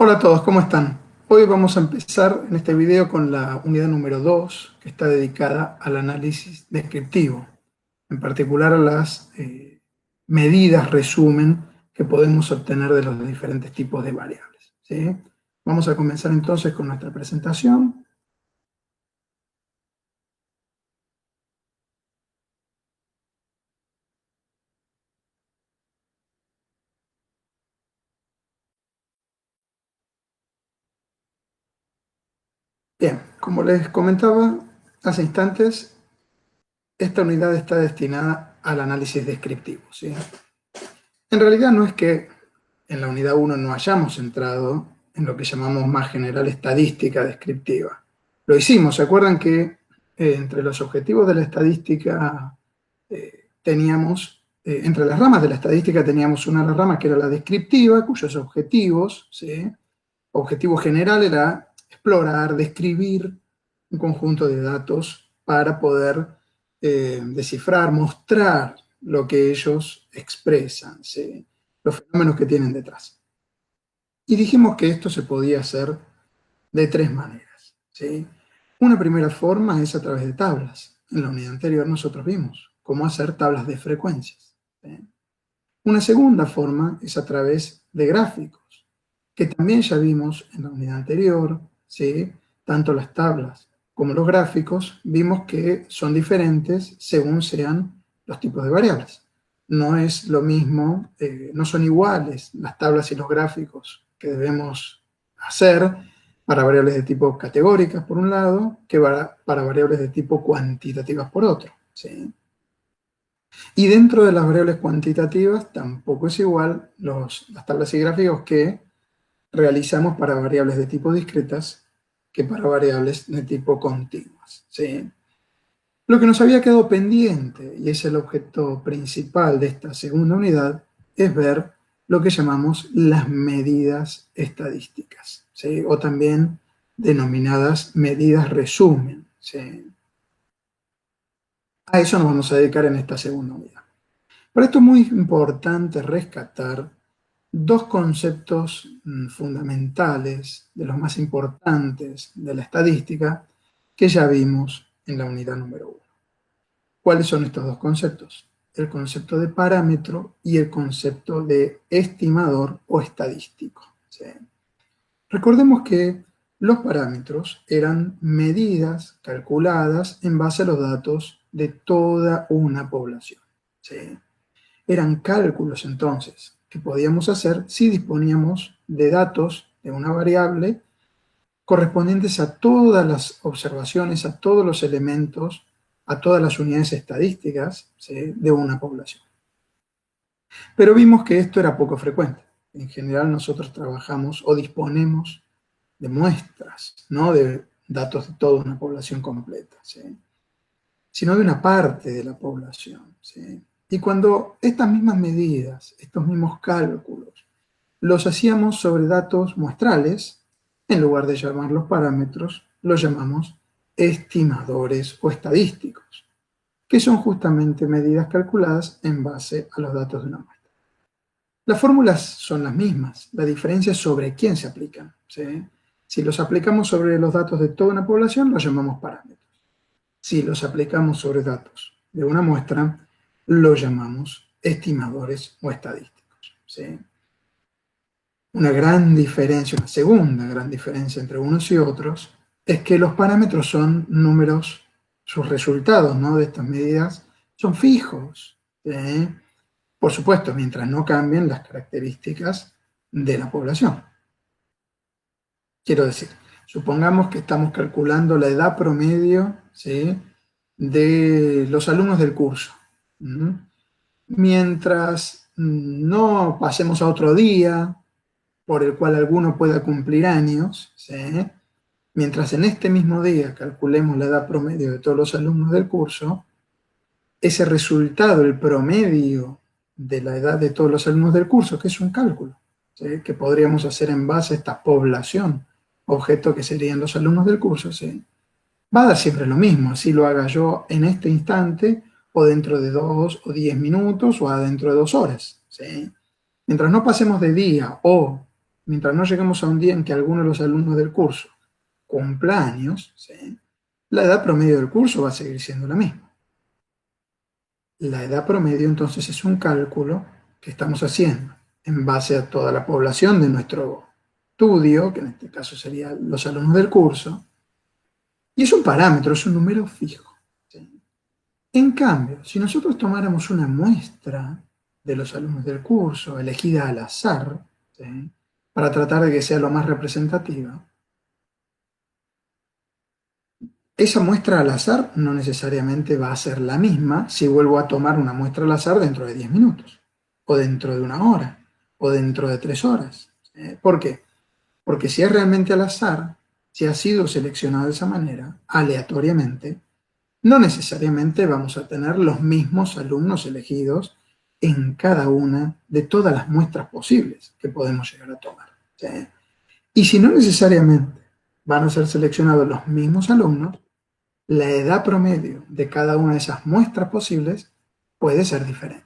Hola a todos, ¿cómo están? Hoy vamos a empezar en este video con la unidad número 2, que está dedicada al análisis descriptivo, en particular a las medidas resumen que podemos obtener de los diferentes tipos de variables, ¿sí? Vamos a comenzar entonces con nuestra presentación. Bien, como les comentaba hace instantes, esta unidad está destinada al análisis descriptivo, ¿sí? En realidad no es que en la unidad 1 no hayamos entrado en lo que llamamos más general estadística descriptiva. Lo hicimos, ¿se acuerdan que entre los objetivos de la estadística teníamos, entre las ramas de la estadística teníamos una de las ramas que era la descriptiva, cuyos objetivos, ¿sí? Objetivo general era explorar, describir un conjunto de datos para poder descifrar, mostrar lo que ellos expresan, ¿sí? Los fenómenos que tienen detrás. Y dijimos que esto se podía hacer de tres maneras, ¿sí? Una primera forma es a través de tablas. En la unidad anterior nosotros vimos cómo hacer tablas de frecuencias, ¿sí? Una segunda forma es a través de gráficos, que también ya vimos en la unidad anterior, ¿sí? Tanto las tablas como los gráficos, vimos que son diferentes según sean los tipos de variables. No es lo mismo, no son iguales las tablas y los gráficos que debemos hacer para variables de tipo categóricas por un lado, que para variables de tipo cuantitativas por otro, ¿sí? Y dentro de las variables cuantitativas tampoco es igual las tablas y gráficos que realizamos para variables de tipo discretas que para variables de tipo continuas, ¿sí? Lo que nos había quedado pendiente, y es el objeto principal de esta segunda unidad, es ver lo que llamamos las medidas estadísticas, ¿sí? O también denominadas medidas resumen, ¿sí? A eso nos vamos a dedicar en esta segunda unidad. Por esto es muy importante rescatar dos conceptos fundamentales, de los más importantes de la estadística, que ya vimos en la unidad número 1. ¿Cuáles son estos dos conceptos? El concepto de parámetro y el concepto de estimador o estadístico, ¿sí? Recordemos que los parámetros eran medidas calculadas en base a los datos de toda una población, ¿sí? Eran cálculos entonces que podíamos hacer si disponíamos de datos de una variable correspondientes a todas las observaciones, a todos los elementos, a todas las unidades estadísticas, ¿sí?, de una población. Pero vimos que esto era poco frecuente. En general nosotros trabajamos o disponemos de muestras, no de datos de toda una población completa, ¿sí?, sino de una parte de la población, ¿sí? Y cuando estas mismas medidas, estos mismos cálculos, los hacíamos sobre datos muestrales, en lugar de llamarlos parámetros, los llamamos estimadores o estadísticos, que son justamente medidas calculadas en base a los datos de una muestra. Las fórmulas son las mismas, la diferencia es sobre quién se aplican, ¿sí? Si los aplicamos sobre los datos de toda una población, los llamamos parámetros. Si los aplicamos sobre datos de una muestra, los llamamos estimadores o estadísticos, ¿sí? Una gran diferencia, una segunda gran diferencia entre unos y otros, es que los parámetros son números, sus resultados, ¿no?, de estas medidas son fijos, ¿sí? Por supuesto, mientras no cambien las características de la población. Quiero decir, supongamos que estamos calculando la edad promedio, ¿sí?, de los alumnos del curso. Mientras no pasemos a otro día por el cual alguno pueda cumplir años, ¿sí?, mientras en este mismo día calculemos la edad promedio de todos los alumnos del curso, ese resultado, el promedio de la edad de todos los alumnos del curso, que es un cálculo, ¿sí?, que podríamos hacer en base a esta población, objeto que serían los alumnos del curso, ¿sí?, va a dar siempre lo mismo, así lo haga yo en este instante, o dentro de 2 o 10 minutos, o dentro de 2 horas, ¿sí? Mientras no pasemos de día o mientras no lleguemos a un día en que alguno de los alumnos del curso cumpla años, ¿sí?, la edad promedio del curso va a seguir siendo la misma. La edad promedio, entonces, es un cálculo que estamos haciendo en base a toda la población de nuestro estudio, que en este caso serían los alumnos del curso, y es un parámetro, es un número fijo, ¿sí? En cambio, si nosotros tomáramos una muestra de los alumnos del curso, elegida al azar, ¿sí?, para tratar de que sea lo más representativa, esa muestra al azar no necesariamente va a ser la misma si vuelvo a tomar una muestra al azar dentro de 10 minutos, o dentro de una hora, o dentro de 3 horas. ¿Por qué? Porque si es realmente al azar, si ha sido seleccionado de esa manera, aleatoriamente, no necesariamente vamos a tener los mismos alumnos elegidos en cada una de todas las muestras posibles que podemos llegar a tomar, ¿sí? Y si no necesariamente van a ser seleccionados los mismos alumnos, la edad promedio de cada una de esas muestras posibles puede ser diferente.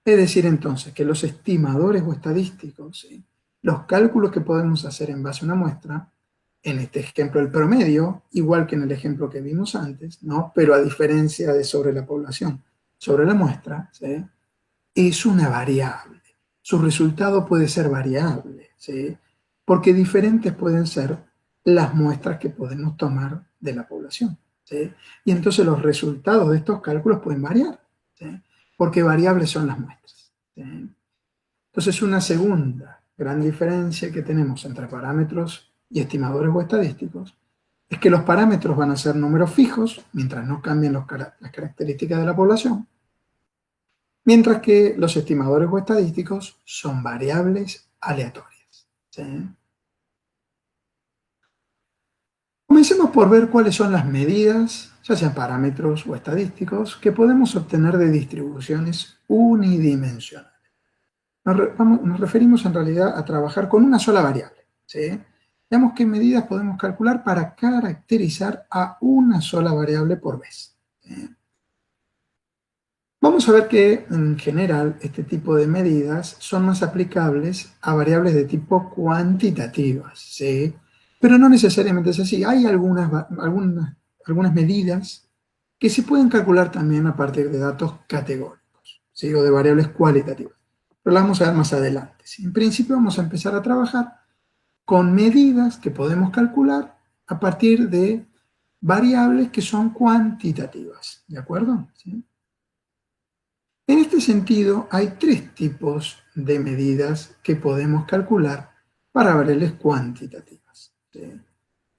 Es decir, entonces, que los estimadores o estadísticos, ¿sí?, los cálculos que podemos hacer en base a una muestra, en este ejemplo el promedio, igual que en el ejemplo que vimos antes, ¿no?, pero a diferencia de sobre la población, sobre la muestra, ¿sí?, es una variable. Su resultado puede ser variable, ¿sí?, porque diferentes pueden ser las muestras que podemos tomar de la población, ¿sí? Y entonces los resultados de estos cálculos pueden variar, ¿sí?, porque variables son las muestras, ¿sí? Entonces, una segunda gran diferencia que tenemos entre parámetros y estimadores o estadísticos es que los parámetros van a ser números fijos, mientras no cambien las características de la población, mientras que los estimadores o estadísticos son variables aleatorias, ¿sí? Comencemos por ver cuáles son las medidas, ya sean parámetros o estadísticticos, que podemos obtener de distribuciones unidimensionales. Nos referimos en realidad a trabajar con una sola variable, ¿sí? Veamos qué medidas podemos calcular para caracterizar a una sola variable por vez, ¿sí? Vamos a ver que en general este tipo de medidas son más aplicables a variables de tipo cuantitativas, ¿sí? Pero no necesariamente es así. Hay algunas medidas que se pueden calcular también a partir de datos categóricos, ¿sí?, o de variables cualitativas. Pero las vamos a ver más adelante, ¿sí? En principio vamos a empezar a trabajar con medidas que podemos calcular a partir de variables que son cuantitativas, ¿de acuerdo? ¿Sí? En este sentido, hay tres tipos de medidas que podemos calcular para variables cuantitativas, ¿sí?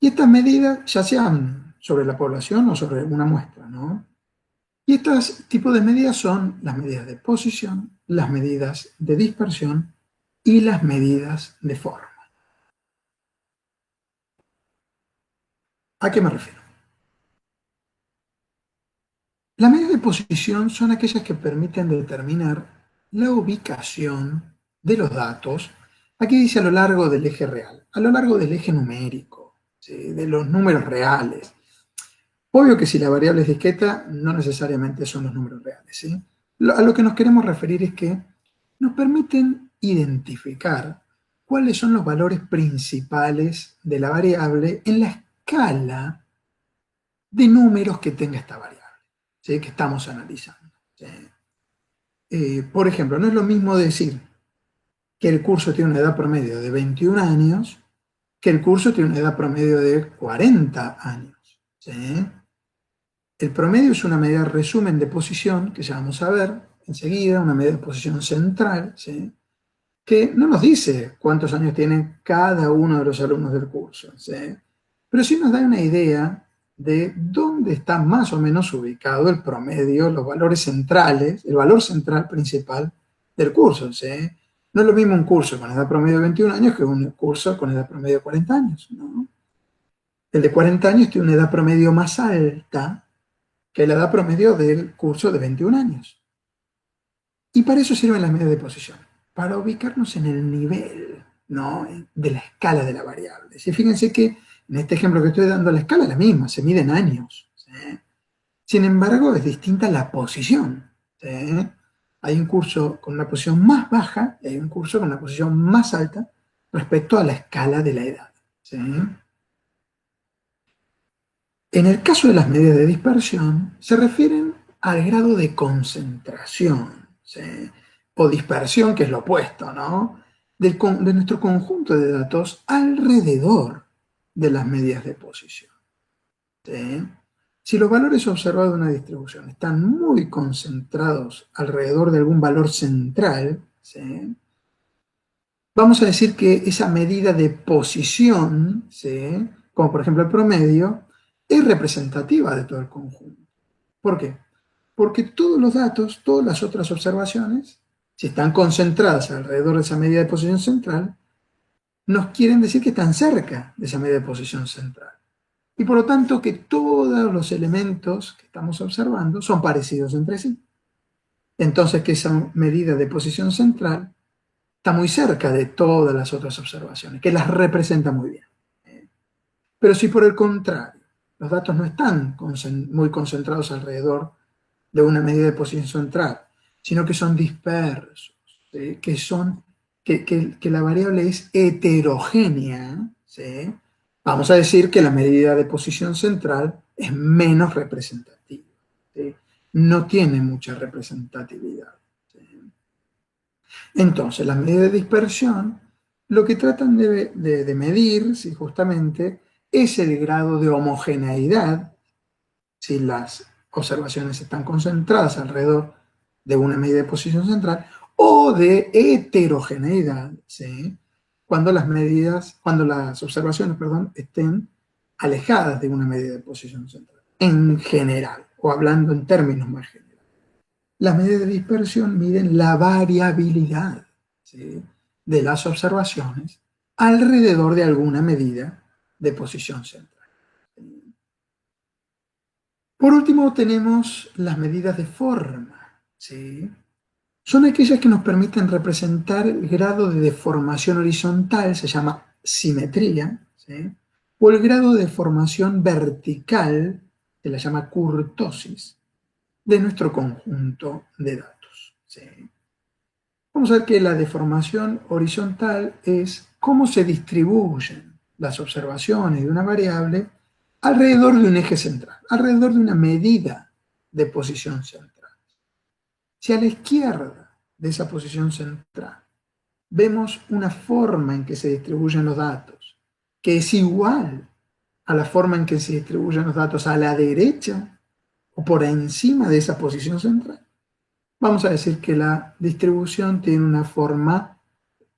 Y estas medidas ya sean sobre la población o sobre una muestra, ¿no? Y estos tipos de medidas son las medidas de posición, las medidas de dispersión y las medidas de forma. ¿A qué me refiero? Las medidas de posición son aquellas que permiten determinar la ubicación de los datos. Aquí dice a lo largo del eje real, a lo largo del eje numérico, ¿sí?, de los números reales. Obvio que si la variable es discreta, no necesariamente son los números reales, ¿sí? A lo que nos queremos referir es que nos permiten identificar cuáles son los valores principales de la variable en la escala de números que tenga esta variable, ¿sí?, que estamos analizando, ¿sí? Por ejemplo, no es lo mismo decir que el curso tiene una edad promedio de 21 años que el curso tiene una edad promedio de 40 años, ¿sí? El promedio es una medida de resumen de posición, que ya vamos a ver enseguida, una medida de posición central, ¿sí?, que no nos dice cuántos años tienen cada uno de los alumnos del curso, ¿sí?, pero sí nos da una idea de dónde está más o menos ubicado el promedio, los valores centrales, el valor central principal del curso, ¿sí? No es lo mismo un curso con edad promedio de 21 años que un curso con edad promedio de 40 años, ¿no? El de 40 años tiene una edad promedio más alta que la edad promedio del curso de 21 años. Y para eso sirven las medidas de posición, para ubicarnos en el nivel, ¿no?, de la escala de la variable. ¿Sí? Fíjense que en este ejemplo que estoy dando, la escala es la misma, se mide en años, ¿sí? Sin embargo, es distinta la posición, ¿sí? Hay un curso con una posición más baja y hay un curso con una posición más alta respecto a la escala de la edad, ¿sí? En el caso de las medidas de dispersión, se refieren al grado de concentración, ¿sí? O dispersión, que es lo opuesto, ¿no? De nuestro conjunto de datos alrededor de las medidas de posición, ¿sí? Si los valores observados de una distribución están muy concentrados alrededor de algún valor central, ¿sí? Vamos a decir que esa medida de posición, ¿sí? Como por ejemplo el promedio, es representativa de todo el conjunto. ¿Por qué? Porque todos los datos, todas las otras observaciones, si están concentradas alrededor de esa medida de posición central, nos quieren decir que están cerca de esa medida de posición central. Y por lo tanto que todos los elementos que estamos observando son parecidos entre sí. Entonces que esa medida de posición central está muy cerca de todas las otras observaciones, que las representa muy bien. Pero si por el contrario, los datos no están muy concentrados alrededor de una medida de posición central, sino que son dispersos, ¿sí? Que la variable es heterogénea, ¿sí? Vamos a decir que la medida de posición central es menos representativa, ¿sí? No tiene mucha representatividad, ¿sí? Entonces, las medidas de dispersión lo que tratan de medir, ¿sí? Justamente, es el grado de homogeneidad, si las observaciones están concentradas alrededor de una medida de posición central, o de heterogeneidad, ¿sí? Cuando las observaciones, perdón, estén alejadas de una medida de posición central, en general, o hablando en términos más generales. Las medidas de dispersión miden la variabilidad, ¿sí? De las observaciones alrededor de alguna medida de posición central. Por último, tenemos las medidas de forma, ¿sí? Son aquellas que nos permiten representar el grado de deformación horizontal, se llama simetría, ¿sí? O el grado de deformación vertical, se la llama kurtosis, de nuestro conjunto de datos, ¿sí? Vamos a ver que la deformación horizontal es cómo se distribuyen las observaciones de una variable alrededor de un eje central, alrededor de una medida de posición central. Si a la izquierda de esa posición central vemos una forma en que se distribuyen los datos, que es igual a la forma en que se distribuyen los datos a la derecha o por encima de esa posición central, vamos a decir que la distribución tiene una forma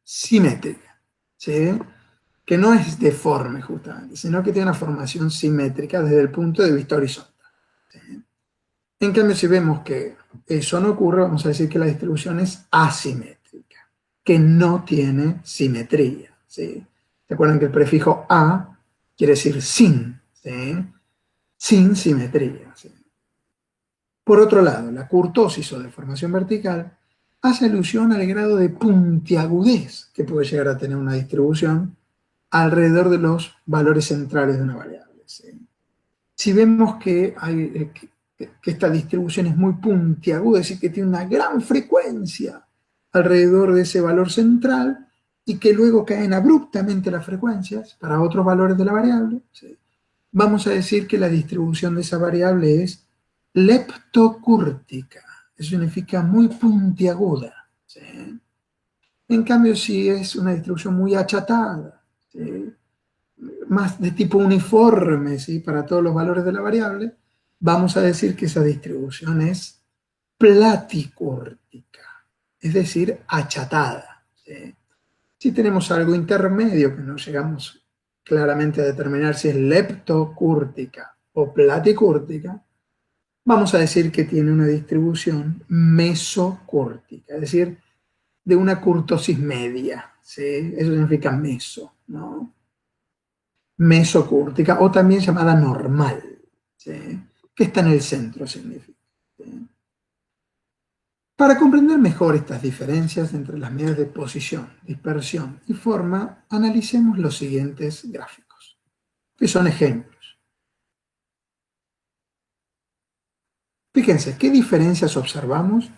simétrica, ¿sí? Que no es deforme justamente, sino que tiene una formación simétrica desde el punto de vista horizontal, ¿sí? En cambio, si vemos que eso no ocurre, vamos a decir que la distribución es asimétrica, que no tiene simetría, ¿sí? ¿Se acuerdan que el prefijo a quiere decir sin, ¿sí? Sin simetría, ¿sí? Por otro lado, la kurtosis o deformación vertical hace alusión al grado de puntiagudez que puede llegar a tener una distribución alrededor de los valores centrales de una variable, ¿sí? Si vemos que esta distribución es muy puntiaguda, es decir, que tiene una gran frecuencia alrededor de ese valor central y que luego caen abruptamente las frecuencias para otros valores de la variable, ¿sí? Vamos a decir que la distribución de esa variable es leptocúrtica. Eso significa muy puntiaguda, ¿sí? En cambio, si es una distribución muy achatada, ¿sí? Más de tipo uniforme, ¿sí? Para todos los valores de la variable, vamos a decir que esa distribución es platicúrtica, es decir, achatada, ¿sí? Si tenemos algo intermedio que no llegamos claramente a determinar si es leptocúrtica o platicúrtica, vamos a decir que tiene una distribución mesocúrtica, es decir, de una curtosis media, ¿sí? Eso significa meso, ¿no? Mesocúrtica, o también llamada normal, ¿sí? Que está en el centro, significa, ¿sí? Para comprender mejor estas diferencias entre las medidas de posición, dispersión y forma, analicemos los siguientes gráficos, que son ejemplos. Fíjense, ¿qué diferencias observamos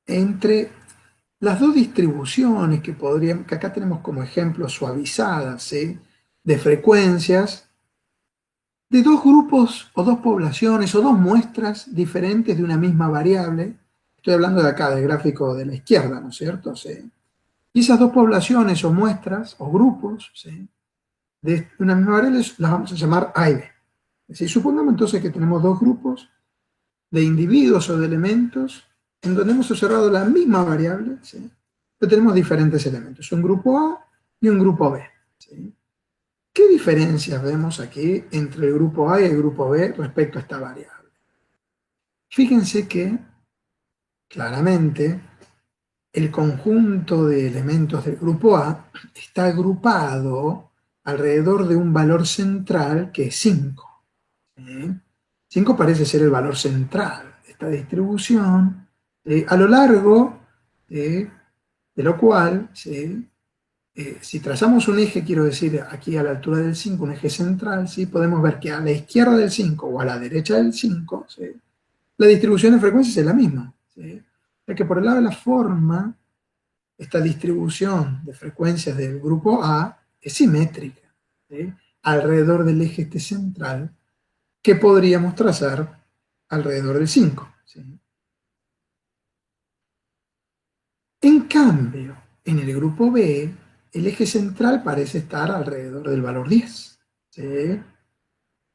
entre las dos distribuciones que acá tenemos como ejemplo suavizadas, ¿sí?, de frecuencias de dos grupos o dos poblaciones o dos muestras diferentes de una misma variable. Estoy hablando de acá, del gráfico de la izquierda, ¿no es cierto? ¿Sí? Y esas dos poblaciones o muestras o grupos, ¿sí?, de una misma variable las vamos a llamar A y B. Es decir, supongamos entonces que tenemos dos grupos de individuos o de elementos en donde hemos observado la misma variable, ¿sí?, pero tenemos diferentes elementos, un grupo A y un grupo B, ¿sí? ¿Qué diferencias vemos aquí entre el grupo A y el grupo B respecto a esta variable? Fíjense que, claramente, el conjunto de elementos del grupo A está agrupado alrededor de un valor central que es 5. ¿Sí? 5 parece ser el valor central de esta distribución, a lo largo de lo cual, ¿sí?, si trazamos un eje, quiero decir, aquí a la altura del 5, un eje central, ¿sí?, podemos ver que a la izquierda del 5 o a la derecha del 5, ¿sí?, la distribución de frecuencias es la misma, ¿sí? O sea que por el lado de la forma, esta distribución de frecuencias del grupo A es simétrica, ¿sí?, alrededor del eje este central que podríamos trazar alrededor del 5. ¿Sí? En cambio, en el grupo B, el eje central parece estar alrededor del valor 10. ¿Sí?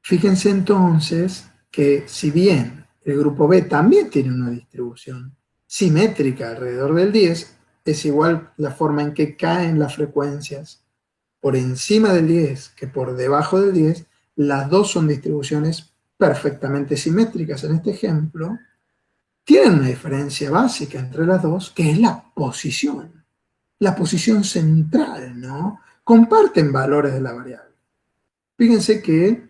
Fíjense entonces que si bien el grupo B también tiene una distribución simétrica alrededor del 10, es igual la forma en que caen las frecuencias por encima del 10 que por debajo del 10, las dos son distribuciones perfectamente simétricas en este ejemplo, tienen una diferencia básica entre las dos, que es la posición central, ¿no? Comparten valores de la variable. Fíjense que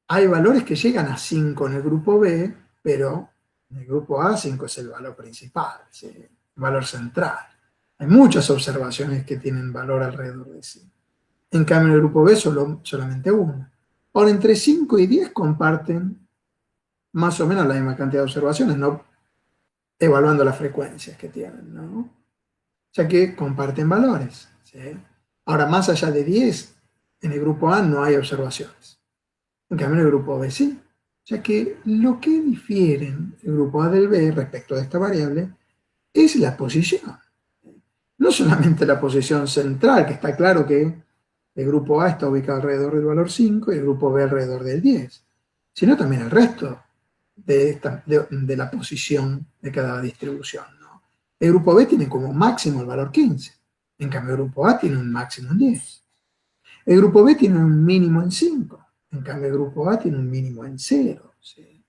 hay valores que llegan a 5 en el grupo B, pero en el grupo A 5 es el valor principal, ¿sí?, el valor central. Hay muchas observaciones que tienen valor alrededor de 5. En cambio, en el grupo B solamente uno. Ahora, entre 5 y 10 comparten más o menos la misma cantidad de observaciones, ¿no?, evaluando las frecuencias que tienen, ¿no? O sea que comparten valores, ¿sí? Ahora, más allá de 10, en el grupo A no hay observaciones. En cambio, en el grupo B sí. O sea que lo que difieren el grupo A del B respecto de esta variable es la posición. No solamente la posición central, que está claro que el grupo A está ubicado alrededor del valor 5 y el grupo B alrededor del 10, sino también el resto de la posición de cada distribución, ¿no? El grupo B tiene como máximo el valor 15, en cambio el grupo A tiene un máximo en 10. El grupo B tiene un mínimo en 5, en cambio el grupo A tiene un mínimo en 0. ¿Sí?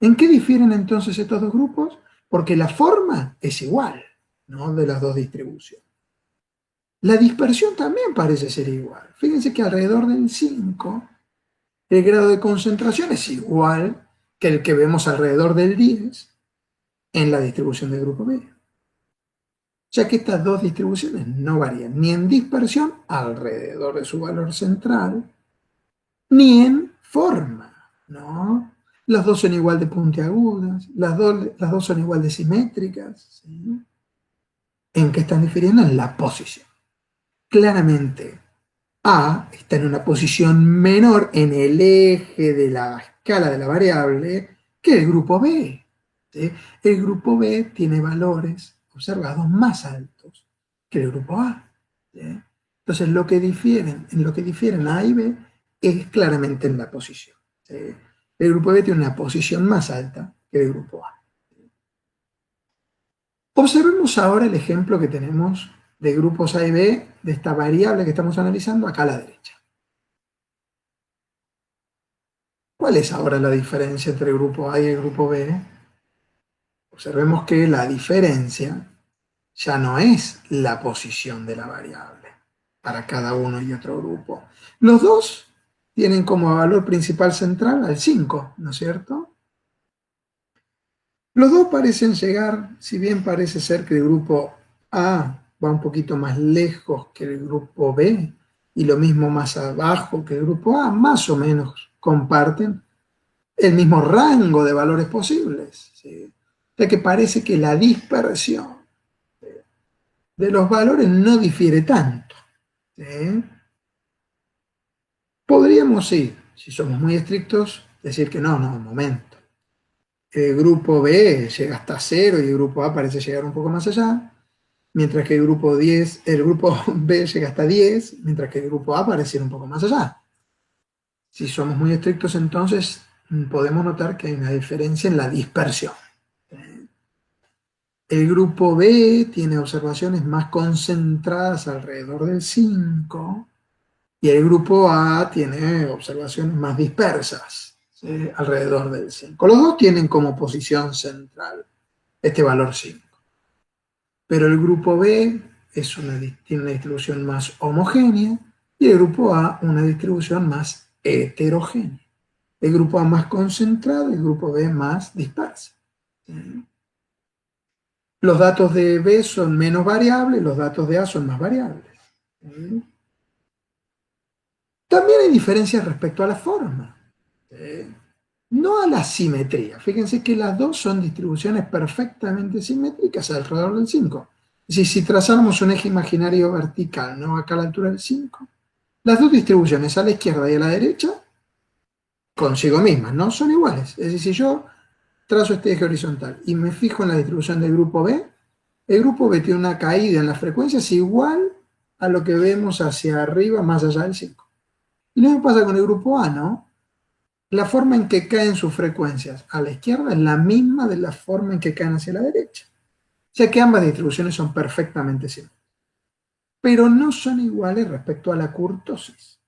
¿En qué difieren entonces estos dos grupos? Porque la forma es igual, ¿no?, de las dos distribuciones. La dispersión también parece ser igual. Fíjense que alrededor del 5, el grado de concentración es igual que el que vemos alrededor del 10 en la distribución del grupo B. Ya que estas dos distribuciones no varían ni en dispersión alrededor de su valor central, ni en forma, ¿no? Las dos son igual de puntiagudas, las dos son igual de simétricas, ¿sí? ¿En qué están difiriendo? En la posición. Claramente, A está en una posición menor en el eje de la escala de la variable que el grupo B. ¿Sí? El grupo B tiene valores observados más altos que el grupo A. ¿Sí? Entonces, en lo que difieren A y B es claramente en la posición. ¿Sí? El grupo B tiene una posición más alta que el grupo A. Observemos ahora el ejemplo que tenemos de grupos A y B de esta variable que estamos analizando acá a la derecha. ¿Cuál es ahora la diferencia entre el grupo A y el grupo B? Observemos que la diferencia ya no es la posición de la variable para cada uno y otro grupo. Los dos tienen como valor principal central al 5, ¿no es cierto? Los dos parecen llegar, si bien parece ser que el grupo A va un poquito más lejos que el grupo B, y lo mismo más abajo que el grupo A, más o menos comparten el mismo rango de valores posibles, ¿sí? O sea que parece que la dispersión de los valores no difiere tanto. ¿Sí? Podríamos, sí, si somos muy estrictos, decir que no, un momento. El grupo B llega hasta 0 y el grupo A parece llegar un poco más allá, mientras que el grupo B llega hasta 10, mientras que el grupo A parece ir un poco más allá. Si somos muy estrictos, entonces podemos notar que hay una diferencia en la dispersión. El grupo B tiene observaciones más concentradas alrededor del 5 y el grupo A tiene observaciones más dispersas, ¿sí? Alrededor del 5. Los dos tienen como posición central este valor 5. Pero el grupo B tiene una distribución más homogénea y el grupo A una distribución más heterogénea. El grupo A más concentrado y el grupo B más disperso. Los datos de B son menos variables, los datos de A son más variables. También hay diferencias respecto a la forma, no a la simetría. Fíjense que las dos son distribuciones perfectamente simétricas alrededor del 5. Es decir, si trazáramos un eje imaginario vertical, ¿no? Acá a la altura del 5, las dos distribuciones a la izquierda y a la derecha, consigo mismas, ¿no? Son iguales. Es decir, si yo trazo este eje horizontal y me fijo en la distribución del grupo B, el grupo B tiene una caída en las frecuencias igual a lo que vemos hacia arriba más allá del 5. Y lo mismo pasa con el grupo A, ¿no? La forma en que caen sus frecuencias a la izquierda es la misma de la forma en que caen hacia la derecha. O sea que ambas distribuciones son perfectamente simétricas. Pero no son iguales respecto a la kurtosis.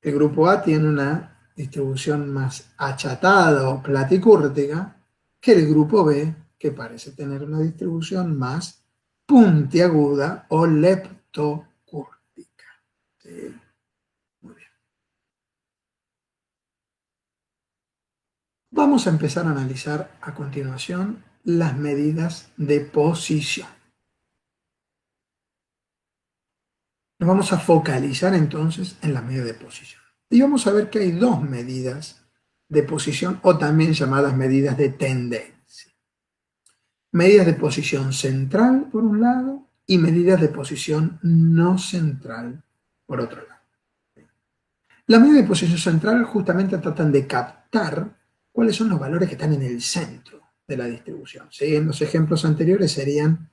El grupo A tiene una distribución más achatada o platicúrtica que el grupo B, que parece tener una distribución más puntiaguda o leptocúrtica. ¿Sí? Muy bien. Vamos a empezar a analizar a continuación las medidas de posición. Nos vamos a focalizar entonces en la medida de posición. Y vamos a ver que hay dos medidas de posición o también llamadas medidas de tendencia. Medidas de posición central por un lado y medidas de posición no central por otro lado. Las medidas de posición central justamente tratan de captar cuáles son los valores que están en el centro de la distribución. ¿Sí? En los ejemplos anteriores serían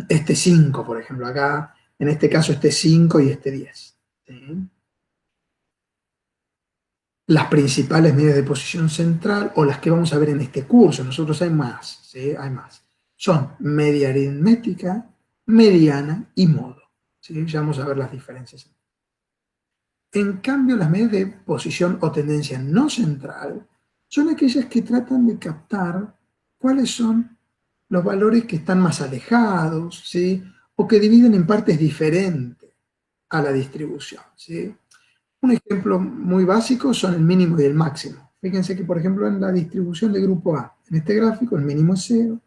este 5, por ejemplo, acá, en este caso este 5 y este 10. ¿Sí? Las principales medidas de posición central, o las que vamos a ver en este curso, nosotros hay más, ¿sí? Hay más. Son media aritmética, mediana y modo. ¿Sí? Ya vamos a ver las diferencias. En cambio, las medidas de posición o tendencia no central son aquellas que tratan de captar cuáles son los valores que están más alejados, ¿sí? O que dividen en partes diferentes a la distribución, ¿sí? Un ejemplo muy básico son el mínimo y el máximo. Fíjense que, por ejemplo, en la distribución del grupo A, en este gráfico, el mínimo es 0,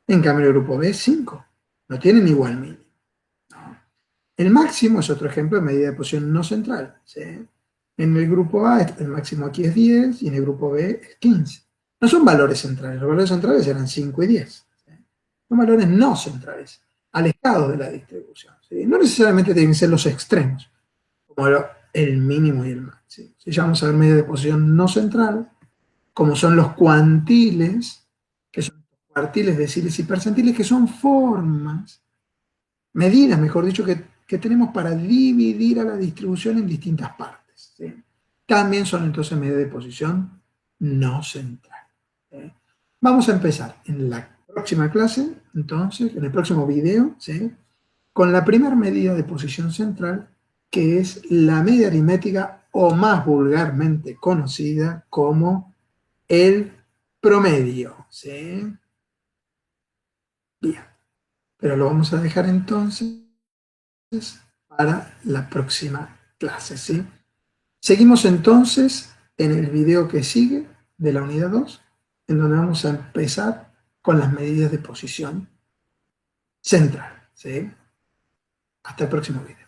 en cambio el grupo B es 5. No tienen igual mínimo. ¿No? El máximo es otro ejemplo de medida de posición no central. ¿Sí? En el grupo A el máximo aquí es 10 y en el grupo B es 15. No son valores centrales, los valores centrales eran 5 y 10. ¿Sí? Son valores no centrales, alejados de la distribución. ¿Sí? No necesariamente tienen que ser los extremos, como el mínimo y el máximo. Si ya vamos a ver medidas de posición no central, como son los cuantiles, que son cuartiles, deciles y percentiles, que son formas, medidas, mejor dicho, que tenemos para dividir a la distribución en distintas partes. ¿Sí? También son entonces medidas de posición no central. ¿Sí? Vamos a empezar en la próxima clase, entonces, en el próximo video, ¿sí? Con la primera medida de posición central, que es la media aritmética o más vulgarmente conocida como el promedio. ¿Sí? Bien, pero lo vamos a dejar entonces para la próxima clase. ¿Sí? Seguimos entonces en el video que sigue de la unidad 2, en donde vamos a empezar con las medidas de posición central. ¿Sí? Hasta el próximo video.